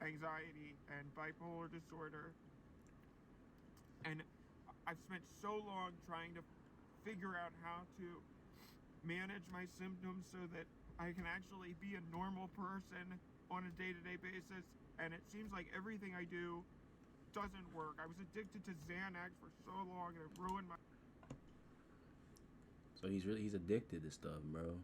anxiety and bipolar disorder. And I've spent so long trying to figure out how to manage my symptoms so that I can actually be a normal person on a day-to-day basis. And it seems like everything I do doesn't work. I was addicted to Xanax for so long and it ruined my... So he's addicted to stuff, bro.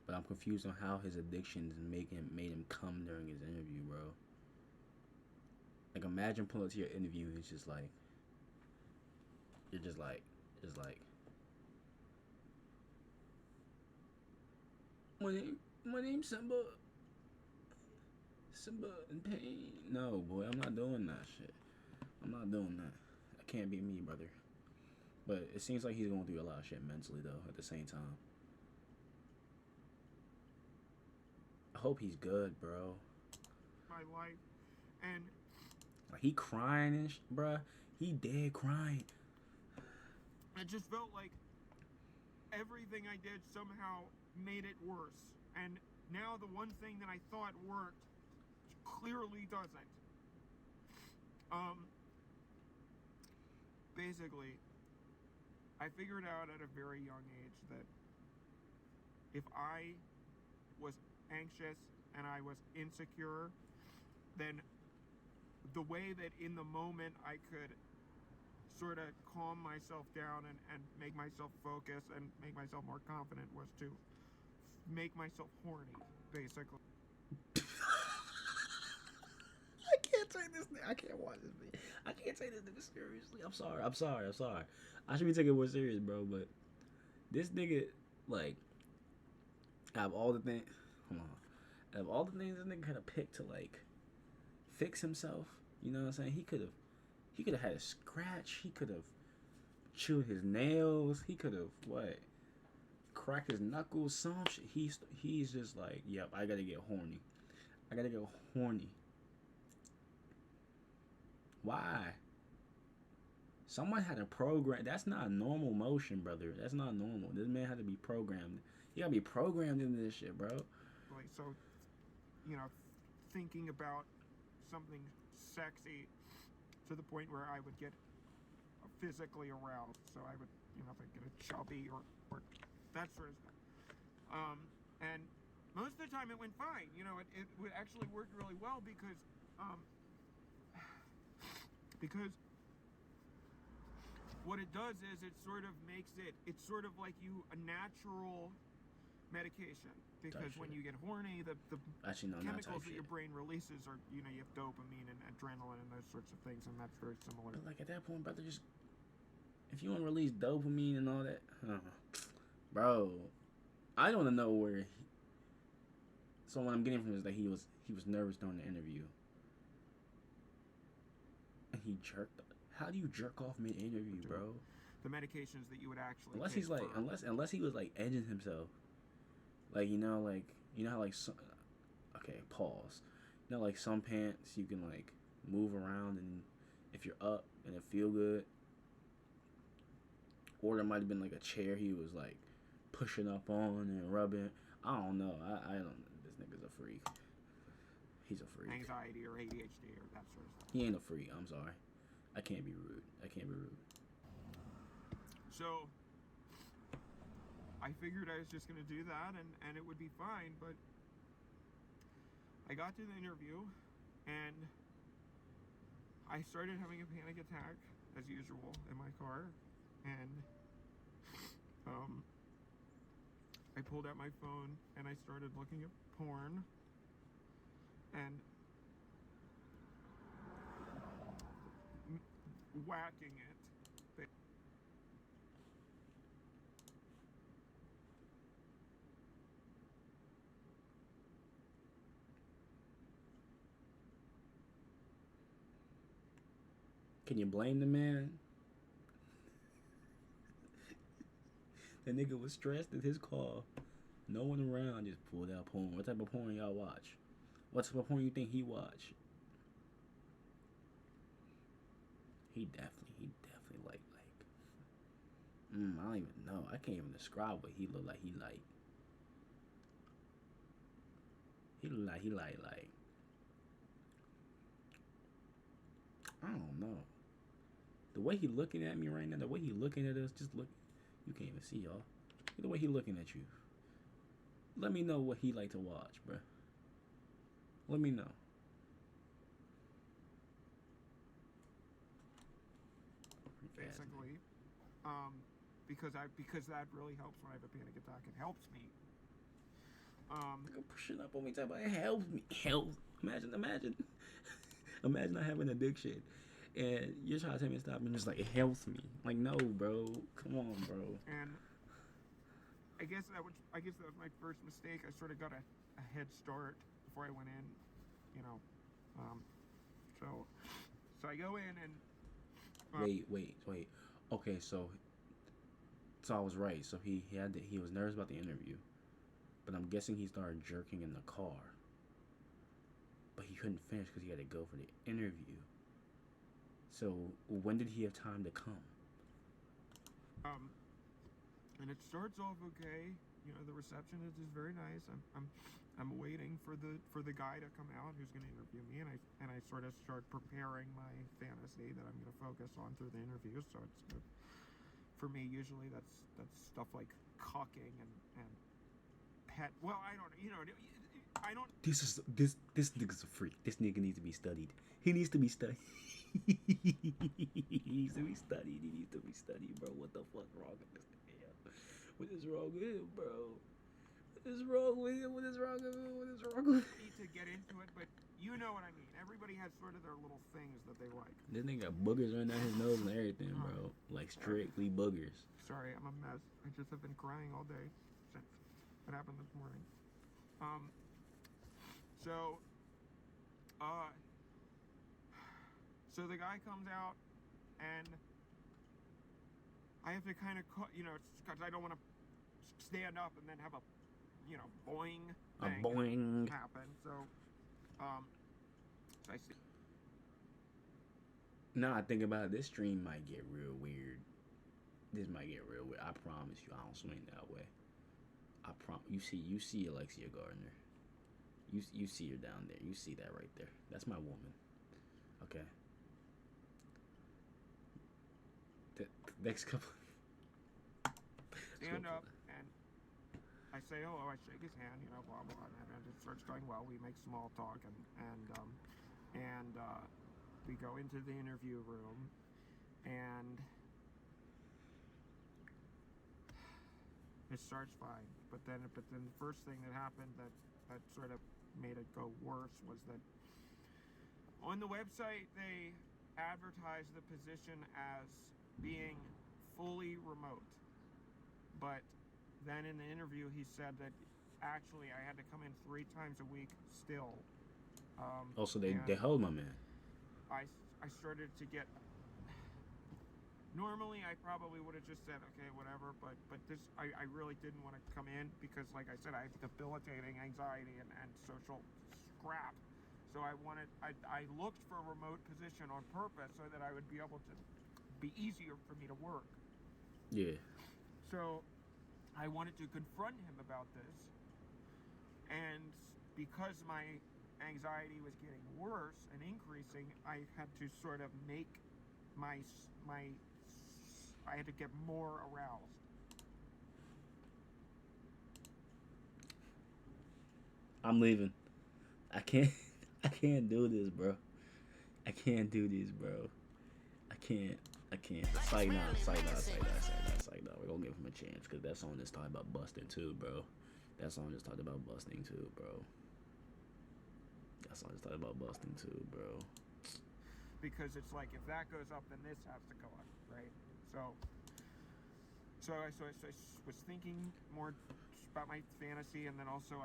But I'm confused on how his addictions made him come during his interview, bro. Like imagine pulling up to your interview and it's just like you're just like my name's Simba. Simba in pain. No, boy, I'm not doing that shit. I'm not doing that. That can't be me, brother. But it seems like he's going through a lot of shit mentally, though, at the same time. I hope he's good, bro. my life. And Like, he crying and bruh. He dead crying. it just felt like everything I did somehow made it worse. And now the one thing that I thought worked clearly doesn't. Basically, I figured out at a very young age that if I was anxious and I was insecure, then the way that in the moment I could sort of calm myself down and make myself focus and make myself more confident was to make myself horny, basically. I can't take this. I can't watch this. Man. I can't take this nigga seriously. I'm sorry. I should be taking it more serious, bro. But this nigga, like, out of all the things, hold on. Out of all the things this nigga could have picked to like fix himself, you know what I'm saying? He could have had a scratch. He could have chewed his nails. He could have what? Cracked his knuckles. Some shit. He's just like, yep. I gotta get horny. I gotta get horny. Why? Someone had to program. That's not a normal motion, brother. That's not normal. This man had to be programmed. You gotta be programmed into this shit, bro. So, thinking about something sexy to the point where I would get physically aroused. So I would, if I get a chubby or that sort of stuff. And most of the time it went fine. It would actually work really well because what it does is it sort of makes it's sort of like a natural medication, because when you get horny, the actually no, chemicals that your brain releases are, you have dopamine and adrenaline and those sorts of things, and that's very similar. But like at that point, brother, just if you want to release dopamine and all that, bro, I don't know where. So what I'm getting from is that he was nervous during the interview, and he jerked. How do you jerk off mid interview, bro? The medications that you would actually unless he's like unless he was like edging himself, like how like okay, pause. Like some pants you can like move around, and if you're up and it feel good, or there might have been like a chair he was like pushing up on and rubbing. I don't know. I don't know. This nigga's a freak. He's a freak. Anxiety or ADHD or that sort of stuff. He ain't a freak. I'm sorry. I can't be rude. So I figured I was just going to do that and it would be fine, but I got to the interview and I started having a panic attack as usual in my car, and I pulled out my phone and I started looking at porn and whacking it. Can you blame the man? The nigga was stressed at his car. No one around, just pulled out porn. What type of porn y'all watch? What type of porn you think he watch? He definitely like I don't even know. I can't even describe what he looked like. He looked like I don't know. The way he looking at me right now, the way he looking at us, just look. You can't even see y'all. The way he looking at you. Let me know what he like to watch, bruh. Let me know. Basically, because that really helps when I have a panic attack. It helps me. Pushing up on me, talking about it helps me. Helps. Imagine I have an addiction, and you're trying to tell me to stop, and just like it helps me. Like no, bro. Come on, bro. And I guess that was my first mistake. I sort of got a head start before I went in, you know. So I go in and wait. Okay, so I was right. So he was nervous about the interview, but I'm guessing he started jerking in the car. But he couldn't finish because he had to go for the interview. So when did he have time to come? And it starts off okay. You know, the reception is very nice. I'm waiting for the guy to come out who's going to interview me, and I sort of start preparing my fantasy that I'm going to focus on through the interview. So it's good. For me, usually that's stuff like cocking and pet. Well, I don't. You know, I don't. This nigga's a freak. This nigga needs to be studied. He needs to be studied. He needs to be studied, bro. What the fuck wrong with this nigga? What is wrong with him, bro? What is wrong with him? What is wrong with him? What is wrong with him? I need to get into it, but you know what I mean. Everybody has sort of their little things that they like. This nigga got boogers running down his nose and everything, bro. Like strictly boogers. Sorry, I'm a mess. I just have been crying all day since it happened this morning. So the guy comes out, and I have to kind of, you know, because I don't want to stand up and then have a, you know, boing thing happen. So, I see. Now I think about it, this stream might get real weird. This might get real weird. I promise you, I don't swing that way. I promise. You see Alexia Gardner. You see her down there. You see that right there. That's my woman. Okay. The next couple. Stand up, and I say hello. I shake his hand. You know, blah blah, and it starts going well. We make small talk, and we go into the interview room, and it starts fine. But then the first thing that happened that sort of made it go worse was that on the website they advertised the position as being fully remote, but then in the interview he said that actually I had to come in 3 times a week still. Also, they held my man. I started to get. Normally, I probably would have just said, okay, whatever, but this, I really didn't want to come in because, like I said, I have debilitating anxiety and social scrap. So I looked for a remote position on purpose so that I would be able to be easier for me to work. Yeah. So I wanted to confront him about this, and because my anxiety was getting worse and increasing, I had to sort of make I had to get more aroused. I'm leaving. I can't do this, bro. I can't do this, bro. I can't. Psych now. We're gonna give him a chance, because that song just talked about busting too, bro. Because it's like, if that goes up, then this has to go up, right? So I was thinking more about my fantasy, and then also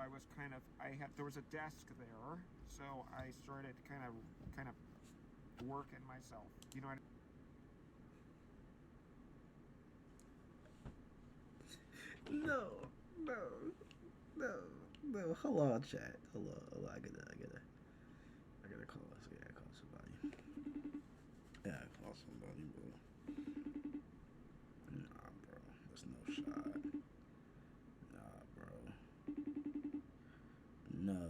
there was a desk there, so I started kind of working myself. You know what I mean? No. Hold on, chat. Hold on. I gotta call us. I gotta call somebody. Yeah, call somebody, bro. Nah, bro. There's no shot. Nah, bro. No.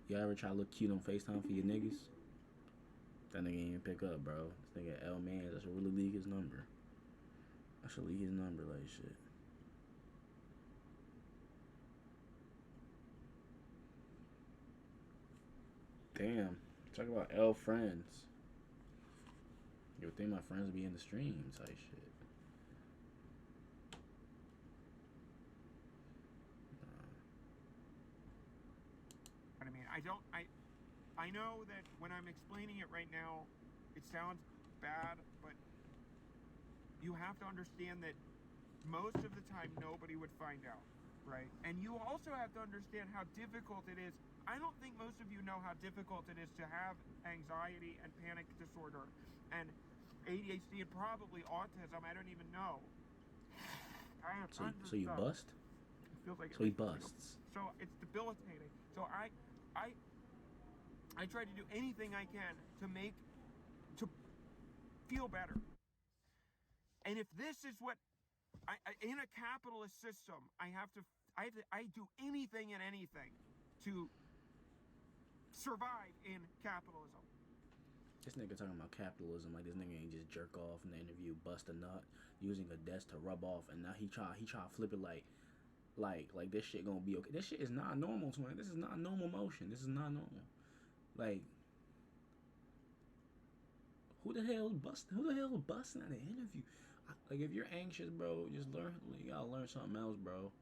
You ever try to look cute on FaceTime for your niggas? That nigga ain't even pick up, bro. This nigga L man, I should really leak his number. I should leak his number like shit. Damn. Talk about L friends. You would think my friends would be in the stream type shit. I mean, I know that when I'm explaining it right now, it sounds bad, but you have to understand that most of the time nobody would find out, right? And you also have to understand how difficult it is. I don't think most of you know how difficult it is to have anxiety and panic disorder and ADHD and probably autism. I don't even know. I have So you stuff. bust? It feels like So he busts. So it's debilitating. So I try to do anything I can to feel better. And if this is what in a capitalist system, I do anything and anything to survive in capitalism. This nigga talking about capitalism like this nigga ain't just jerk off in the interview, bust a nut, using a desk to rub off, and now he try to flip it like this shit gonna be okay. This shit is not normal to me. This is not normal motion. This is not normal. Like, who the hell busting at an interview? Like, if you're anxious, bro, just learn. You gotta learn something else, bro.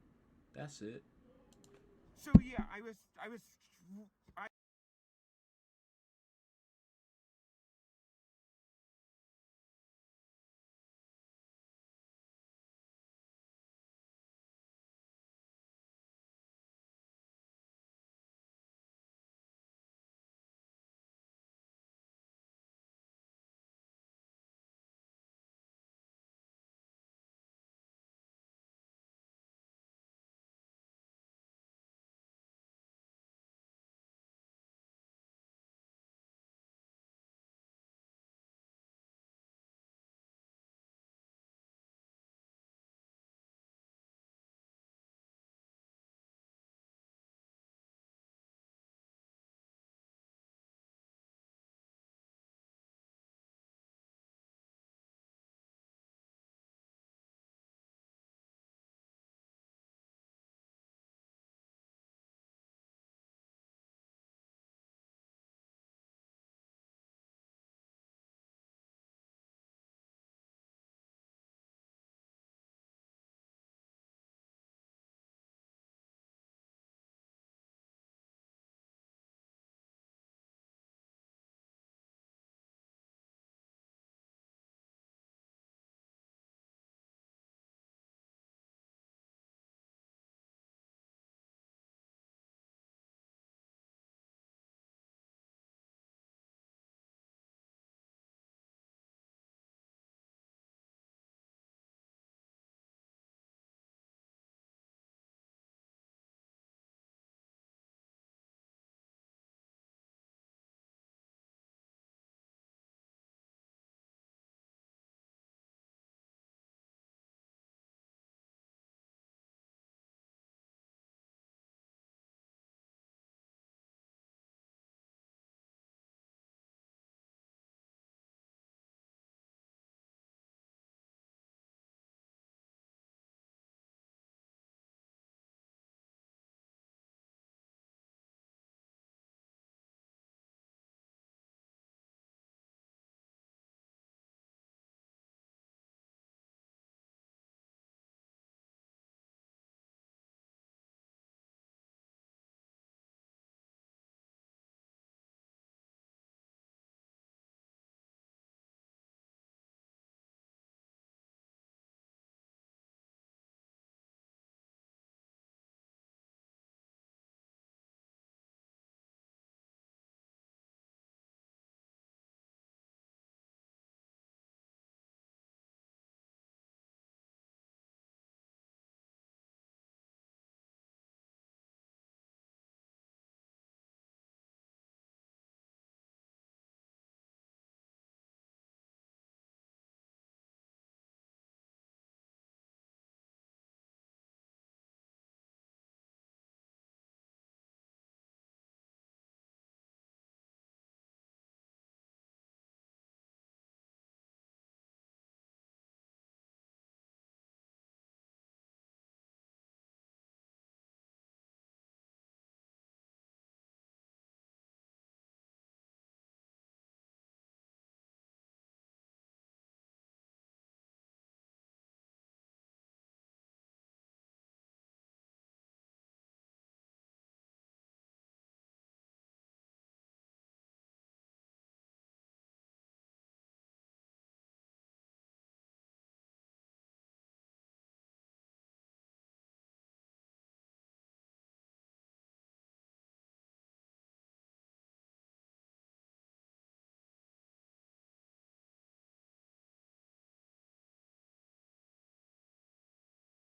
That's it. So yeah, I was